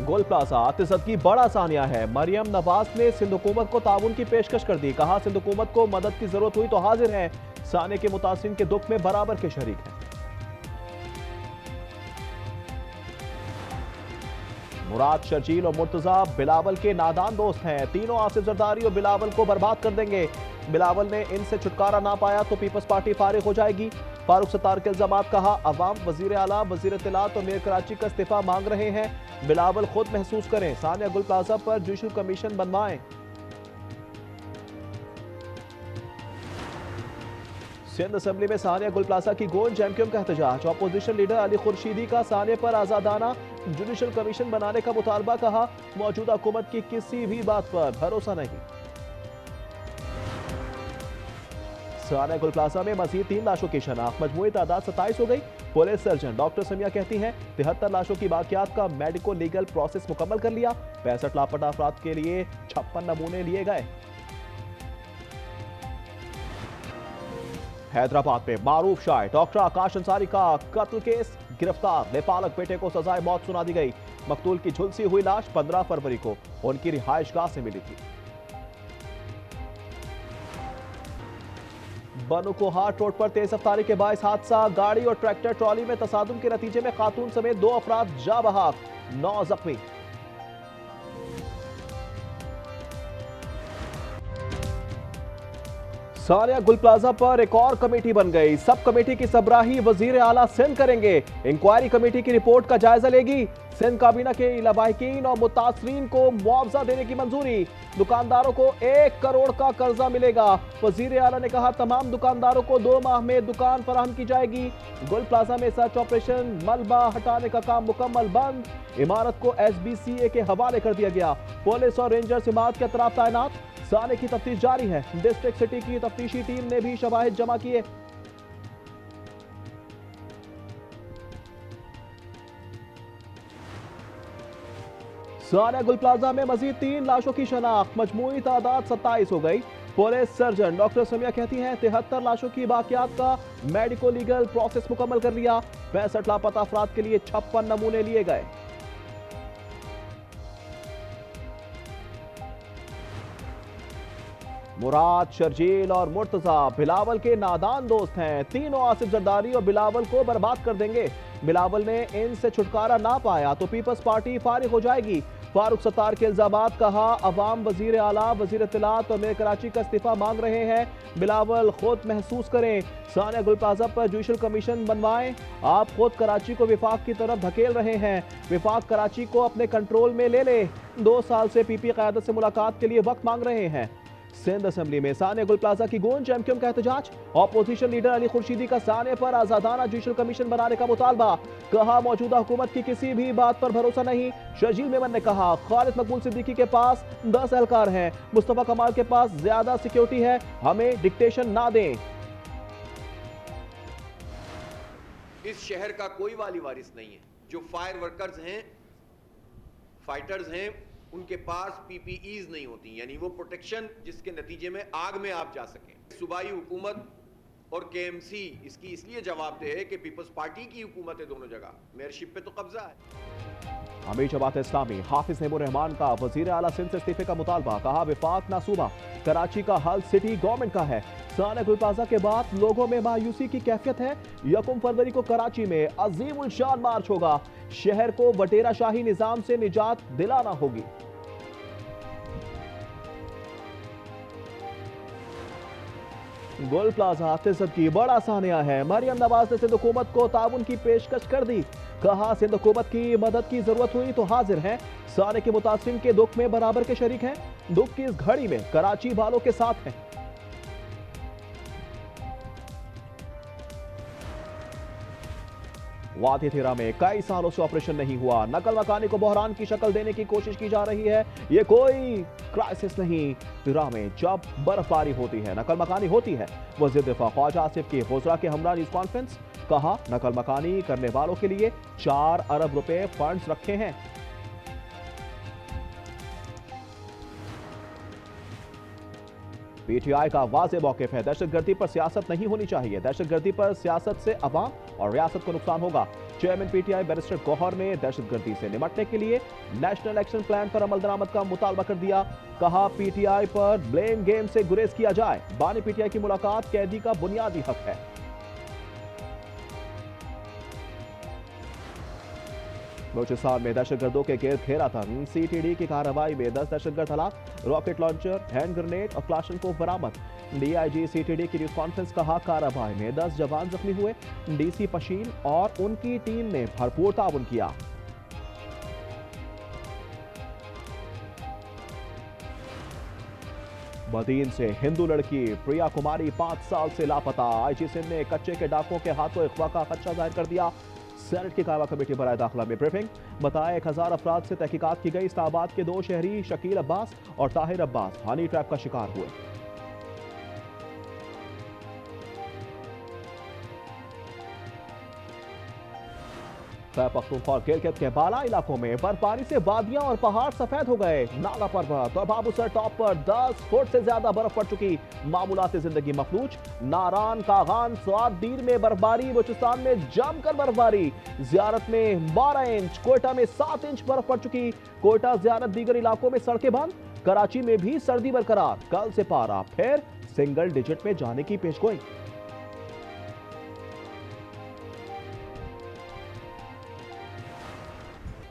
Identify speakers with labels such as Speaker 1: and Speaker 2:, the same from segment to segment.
Speaker 1: गोल plaza तिजत की बड़ा सानिया है। मरियम नवाज ने सिंध हुकूमत को ताउन की पेशकश कर दी। कहा सिंध हुकूमत को मदद की जरूरत हुई तो हाजिर हैं। सानिया के मुतासिरीन के दुख में बराबर के शरीक हैं। मुराद, शर्जील और मुर्तजा बिलावल के नादान दोस्त हैं। तीनों आसिफ जरदारी और बिलावल को बर्बाद कर देंगे। बिलावल ने इनसे छुटकारा ना पाया तो पीपल्स पार्टी फारिग हो जाएगी। फारूक सत्तार के इल्जामात। कहा अवाम वजीर आला, वजीर इत्तलात और मेयर कराची का इस्तीफा मांग रहे हैं। बिलावल खुद महसूस करें। सानिया गुल प्लाजा पर जुडिशल कमीशन बनवाएं। सिंध असेंबली में सानिया गुल प्लाजा की गूंज। एमक्यूएम का एहतजाज। अपोजिशन लीडर अली खुर्शीदी का सानिया पर आजादाना जुडिशल कमीशन बनाने का मुतालबा। कहा मौजूदा हुकूमत की किसी भी बात पर भरोसा नहीं। सानिया गुल प्लाजा में मजीद 3 लाशों की शनाख्त। मजमूई तादाद 27 हो गई। पुलिस सर्जन डॉक्टर समिया कहती हैं 73 लाशों की बाकियात का मेडिको लीगल प्रोसेस मुकम्मल कर लिया। 65 लापता अफराद के लिए 56 नमूने लिए गए। हैदराबाद में मारूफ शायर डॉक्टर आकाश अंसारी का कत्ल केस। गिरफ्तार नेपालक बेटे को सजाए मौत सुना दी गई। मकतूल की झुलसी हुई लाश 15 फरवरी को उनकी रिहाइशगाह से मिली थी। बनू को हाट रोड पर तेज रफ्तारी के बायस हादसा। गाड़ी और ट्रैक्टर ट्रॉली में तसादुम के नतीजे में खातून समेत 2 अफराद जा बहाक, 9 जख्मी। सानिया गुल प्लाजा पर एक और कमेटी बन गई। सब कमेटी की सबराही वजीर आला सिंध करेंगे। इंक्वायरी कमेटी की रिपोर्ट का जायजा लेगी। सिंध काबीना के लवाहिकीन और मुतासरीन को मुआवजा देने की मंजूरी। दुकानदारों को 1 करोड़ का कर्जा मिलेगा। वजीर आला ने कहा तमाम दुकानदारों को 2 माह में दुकान फराहम की जाएगी। गुल प्लाजा में सर्च ऑपरेशन। मलबा हटाने का काम मुकम्मल बंद। इमारत को SBCA के हवाले कर दिया गया। पुलिस और रेंजर्स इमारत के अतराफ तैनात। सानिया की तफ्तीश जारी है। डिस्ट्रिक्ट सिटी की तफ्तीशी टीम ने भी शवाहिद जमा किए। सानिया गुल प्लाजा में मजीद 3 लाशों की शनाख्त। मजमूई तादाद 27 हो गई। पुलिस सर्जन डॉक्टर समिया कहती हैं 73 लाशों की बाकियात का मेडिको लीगल प्रोसेस मुकम्मल कर लिया। 65 लापता अफराद के लिए 56 नमूने लिए गए। मुराद, शर्जील और मुर्तजा बिलावल के नादान दोस्त हैं। तीनों आसिफ जरदारी और बिलावल को बर्बाद कर देंगे। बिलावल ने इनसे छुटकारा ना पाया तो पीपल्स पार्टी फारिग हो जाएगी। फारूक सत्तार के इल्जामात। कहा अवाम वजीर आला, वजीर इत्तलात और मेयर कराची का इस्तीफा मांग रहे हैं। बिलावल खुद महसूस करें। सानिया गुल प्लाजा पर जुडिशल कमीशन बनवाएं। आप खुद कराची को विफाक की तरफ धकेल रहे हैं। विफाक कराची को अपने कंट्रोल में ले ले। 2 साल से PP क़यादत से मुलाकात के लिए वक्त मांग रहे हैं। सिंध असेंबली में सानिया गुल प्लाजा की गूंज। एमक्यूएम का एहतजाज। अपोजिशन लीडर अली खुर्शीदी का सानिया पर आजादाना जुडिशल कमीशन बनाने का मुतालबा। कहा मौजूदा हुकूमत की किसी भी बात पर भरोसा नहीं। शर्जील मेमन ने कहा खालिद मकबूल सिद्दीकी के पास 10 एहलकार हैं। मुस्तफा कमाल के पास ज्यादा सिक्योरिटी है। हमें डिक्टेशन ना दें।
Speaker 2: इस शहर का कोई वाली वारिस नहीं है। जो फायर वर्कर्स हैं, फाइटर्स हैं, उनके पास PPEs नहीं होती, यानी वो प्रोटेक्शन जिसके नतीजे में आग में आप जा सकें। सूबाई हुकूमत और KMC इसकी इसलिए जवाबदेह है कि पीपल्स पार्टी की हुकूमत है दोनों जगह। मेयरशिप पे तो कब्जा है।
Speaker 1: अमीर जमात इस्लामी हाफिज नेबुर रहमान का वजीर आला सिंध से इस्तीफे का मुतालबा। कहा विफाक ना सूबा, कराची का हल सिटी गवर्नमेंट का है। सानिया गुल प्लाजा के बाद लोगों में मायूसी की कैफियत है। 1 फरवरी को कराची में अजीम उल शान मार्च होगा। शहर को वटेरा शाही निजाम से निजात दिलाना होगी। गुल प्लाजा तिजत की बड़ा सानिया है। मरियम नवाज ने सिंध हुकूमत को ताउन की पेशकश कर दी। कहा सिंध हुकूमत की मदद की जरूरत हुई तो हाजिर हैं। सानिया के मुतासरीन के दुख में बराबर के शरीक हैं। दुख की इस घड़ी में कराची वालों के साथ हैं। वादी थिरा में कई सालों से ऑपरेशन नहीं हुआ। नकल मकानी को बहरान की शक्ल देने की कोशिश की जा रही है। ये कोई क्राइसिस नहीं। थिरा में जब बर्फबारी होती है, नकल मकानी होती है। वज़ीर दिफा ख्वाजा आसिफ की हुज़रा के हमरा न्यूज़ कॉन्फ्रेंस। कहा नकल मकानी करने वालों के लिए 4 अरब रुपए फंड्स रखे हैं। PTI का वाज़ेह मौक़िफ़ है। दहशतगर्दी पर सियासत नहीं होनी चाहिए। दहशतगर्दी पर सियासत से अवाम और रियासत को नुकसान होगा। चेयरमैन पीटीआई बैरिस्टर गौहर ने दहशतगर्दी से निपटने के लिए नेशनल एक्शन प्लान पर अमल दरामद का मुतालबा कर दिया। कहा पीटीआई पर ब्लेम गेम से गुरेज किया जाए। बानी पीटीआई की मुलाकात कैदी का बुनियादी हक है। बलूचिस्तान में दहशतगर्दों के गिर्द घेरा तंग, सीटीडी की कार्रवाई में 10 दहशतगर्द हलाक, रॉकेट लॉन्चर, हैंड ग्रेनेड और क्लाशनकोव बरामद। डीआईजी सीटीडी की न्यूज कॉन्फ्रेंस कहा कार्रवाई में 10 जवान जख्मी हुए। डीसी पशीन और उनकी टीम ने भरपूर ताउन किया। बदीन से हिंदू लड़की प्रिया कुमारी 5 साल से लापता। आईजी सिंह ने कच्चे के डाकुओं के हाथों अगवा का खदशा जाहिर कर दिया। सेनेट की कायमा कमेटी बराए दाखिला में ब्रीफिंग। बताया 1000 अफराद से तहकीकात की गई। इस्लामाबाद के 2 शहरी शकील अब्बास और ताहिर अब्बास हनी ट्रैप का शिकार हुए। खैबर पख्तूनख्वा और गिलगित के बाला इलाकों में बर्फबारी से वादियां और पहाड़ सफेद हो गए। नागा पर्वत और बाबूसर टॉप पर 10 फुट से ज्यादा बर्फ पड़ चुकी। मामूलाती जिंदगी मफलूज। नारान, कागान, स्वाददीर में बर्फबारी। बलूचिस्तान में जमकर बर्फबारी। जियारत में 12 इंच, कोयटा में 7 इंच बर्फ पड़ चुकी। कोयटा, जियारत, दीगर इलाकों में सड़कें बंद। कराची में भी सर्दी बरकरार। कल से पारा फिर सिंगल डिजिट में जाने की पेशगोई।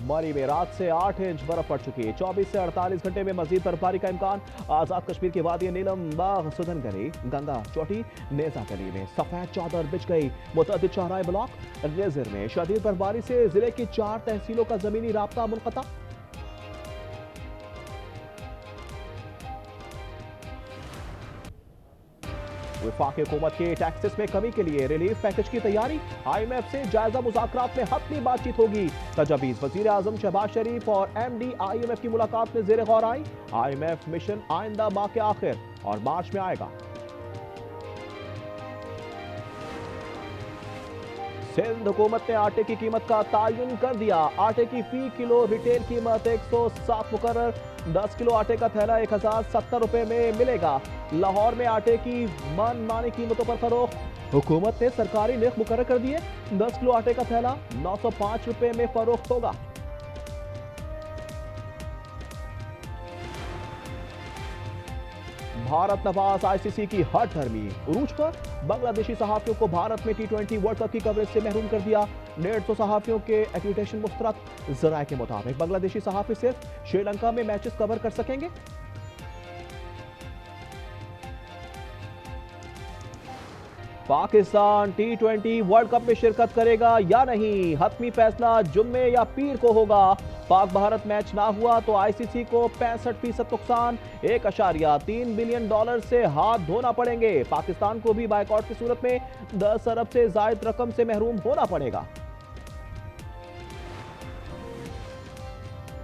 Speaker 1: मरी में रात से 8 इंच बर्फ पड़ चुकी है। 24 से 48 घंटे में मजीद बर्फबारी का इम्कान। आजाद कश्मीर के वादी नीलम, बाग, सुदन गली, गंगा चोटी, नेजा गली में सफेद चादर बिछ गई। मुतअद्दिद शाहराए ब्लॉक रेजर में शदीद बर्फबारी से जिले की 4 तहसीलों का जमीनी राब्ता मुनक़ता। वफाकी हुकूमत के टैक्सेस में कमी के लिए रिलीफ पैकेज की तैयारी। IMF से जायजा मुज़ाकरात में हतमी बातचीत होगी। तजावीज़ वज़ीर आज़म शहबाज शरीफ और MD IMF की मुलाकात में ज़ेर गौर आई। IMF मिशन आइंदा माह के आखिर और मार्च में आएगा। सिंध हुकूमत ने आटे की कीमत का तायुन कर दिया। आटे की फी किलो रिटेल कीमत 107 मुकर्रर। 10 किलो आटे का थैला 1070 रुपए में मिलेगा। लाहौर में आटे की मनमानी कीमतों पर फरोख्त। हुकूमत ने सरकारी निर्ख मुकर्रर कर दिए। 10 किलो आटे का थैला 905 रुपए में फरोख्त होगा। भारत नवाज ICC की हट धर्मी उरूज पर। बांग्लादेशी सहाफियों को भारत में T20 वर्ल्ड कप की कवरेज से महरूम कर दिया। 150 सहाफियों के एक्रीडिटेशन मुस्तरद। जराए के मुताबिक बांग्लादेशी सहाफी सिर्फ श्रीलंका में मैचेस कवर कर सकेंगे। पाकिस्तान T20 वर्ल्ड कप में शिरकत करेगा या नहीं, हतमी फैसला जुम्मे या पीर को होगा। पाक भारत मैच ना हुआ तो ICC को 65% नुकसान, $1.3 बिलियन से हाथ धोना पड़ेंगे। पाकिस्तान को भी बायकॉट की सूरत में 10 अरब से जायद रकम से महरूम होना पड़ेगा।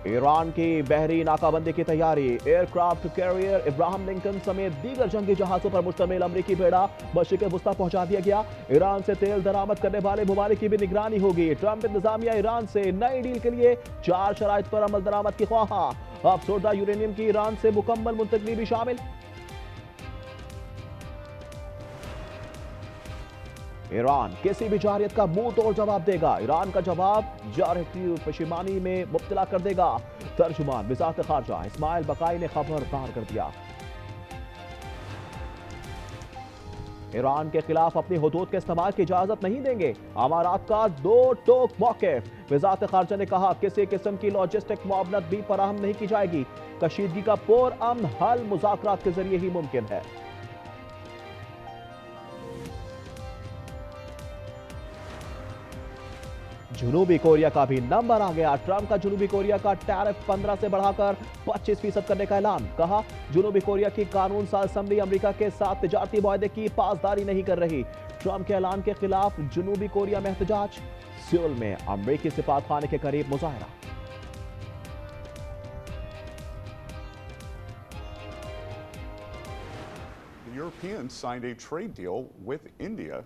Speaker 1: ईरान की बहरी नाकाबंदी की तैयारी। एयरक्राफ्ट कैरियर इब्राहिम लिंकन समेत दीगर जंगी जहाजों पर मुश्तमिल अमरीकी बेड़ा मशरिक वुस्ता पहुंचा दिया गया। ईरान से तेल दरामद करने वाले ममालिक की भी निगरानी होगी। ट्रंप इंतजामिया ईरान से नई डील के लिए 4 शराइत पर अमल दरामद की ख्वाहा। अफसरदा यूरेनियम की ईरान से मुकम्मल मुंतकली भी शामिल। ईरान किसी भी जारियत का मुंह तोड़ जवाब देगा। ईरान का जवाब जारहती पशिमानी में मुब्तला कर देगा। तर्जुमान वज़ारत खारजा इस्माइल बकाई ने खबरदार कर दिया। ईरान के खिलाफ अपनी हुदूद के इस्तेमाल की इजाजत नहीं देंगे। अमारात का 2 टोक मौक़िफ़। वज़ारत खारजा ने कहा किसी किस्म की लॉजिस्टिक मुआवनत भी फराहम नहीं की जाएगी। कशीदगी का पुरअमन हल मुज़ाकरात के जरिए ही मुमकिन है। जनूबी कोरिया का भी नंबर आ गया। ट्रंप का जनूबी कोरिया का टैरिफ 15 से बढ़ाकर 25% करने का ऐलान। कहा जनूबी कोरिया की कानून साज असम्बली अमेरिका के साथ तिजारती मुआहदे की पासदारी नहीं कर रही। ट्रंप के ऐलान के खिलाफ जनूबी कोरिया में एहतजाज। सियोल में अमेरिकी सिफारतखाने के करीब मुजाहरा।
Speaker 3: The Europeans signed a trade deal with India.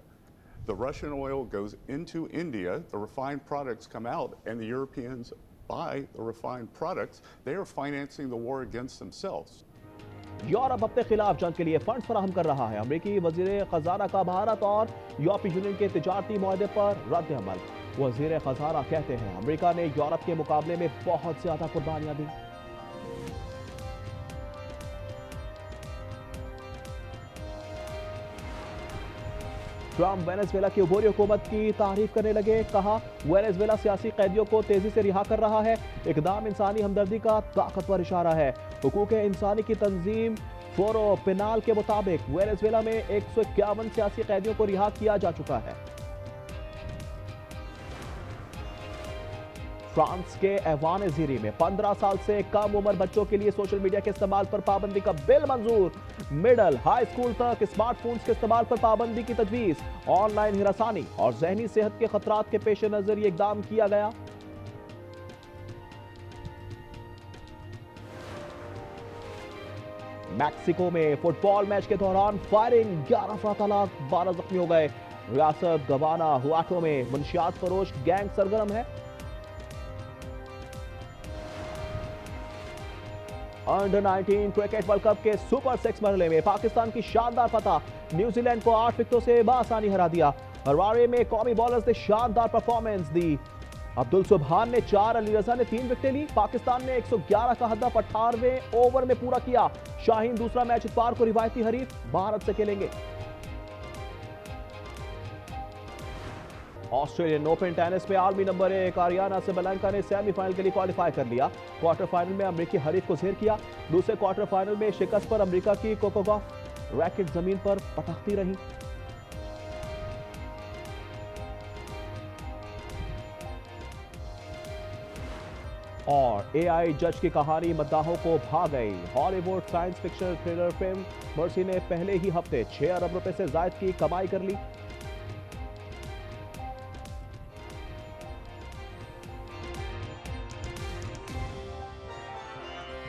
Speaker 3: The Russian oil goes into India, the refined products come out, and the Europeans buy the refined products. They are financing the war against themselves.
Speaker 1: Europe अपने खिलाफ जंग के लिए fund फराहम कर रहा है। अमेरिकी वजीर खजाना का भारत और यूरोपीय यूनियन के तिजारती मुआहदे पर रद्द अमल। वजीर खजाना कहते हैं अमेरिका ने यूरोप के मुकाबले में बहुत ज्यादा कुर्बानियां दी। ट्रंप वेनेजुएला की उभरी हुकूमत की तारीफ करने लगे, कहा वेनेजुएला सियासी कैदियों को तेजी से रिहा कर रहा है, इकदाम इंसानी हमदर्दी का ताकतवर इशारा है। हुकूक इंसानी की तंजीम फोरो पेनाल के मुताबिक वेनेजुएला में 151 सियासी कैदियों को रिहा किया जा चुका है। फ्रांस के एवान ज़ीरी में 15 साल से कम उम्र बच्चों के लिए सोशल मीडिया के इस्तेमाल पर पाबंदी का बिल मंजूर। मिडल हाई स्कूल तक स्मार्टफोन्स के इस्तेमाल पर पाबंदी की तजवीज। ऑनलाइन हिरासानी और जहनी सेहत के खतरात के पेश नजर ये इकदाम किया गया। मैक्सिको में फुटबॉल मैच के दौरान फायरिंग, 11 अफराद हलाक, 12 जख्मी हो गए। रियासत गवाना हुआटो में मुनशियात फरोश गैंग सरगर्म है। अंडर 19 क्रिकेट वर्ल्ड कप के सुपर 6 मरहले में पाकिस्तान की शानदार फतह, न्यूजीलैंड को 8 विकेटों से बासानी हरा दिया। हरवारे में कौमी बॉलर्स ने शानदार परफॉर्मेंस दी। अब्दुल सुबहान ने 4, अली रजा ने 3 विकेटें ली। पाकिस्तान ने 111 का हदफ 18वें ओवर में पूरा किया। शाहीन दूसरा मैच इतवार को रिवायती हरीफ भारत से खेलेंगे। ऑस्ट्रेलियन ओपन टेनिस में आलमी नंबर 1 आरियाना सबैलेंका ने सेमीफाइनल के लिए क्वालिफाई कर लिया। क्वार्टर फाइनल में अमेरिकी हरीफ को ज़ेर किया। दूसरे क्वार्टर फाइनल में शिकस्त पर अमेरिका की कोको गॉफ रैकेट जमीन पर पटकती रही। और एआई जज की कहानी मद्दाहों को भा गई। Hollywood science fiction thriller film mercy ने पहले ही हफ्ते 6 अरब रुपए से ज्यादा की कमाई कर ली।